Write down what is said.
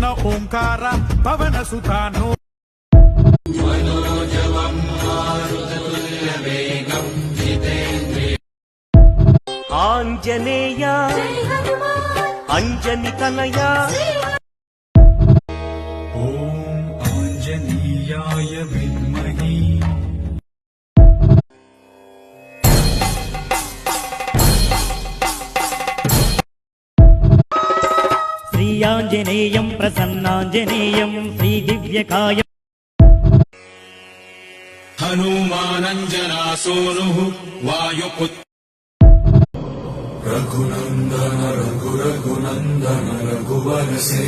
వెలుగుతున్న ఓంకార పవన సుతాను ఆంజనేయ అంజని తనయ ఓం ఆంజనేయాయ విద్మహి శ్రీయాంజనేయం ప్రసన్నాంజనేయం శ్రీదివ్యకాయం హనుమానంజనాసూనుః వాయుపుత్ర రఘునందన రఘునందన రఘువరసే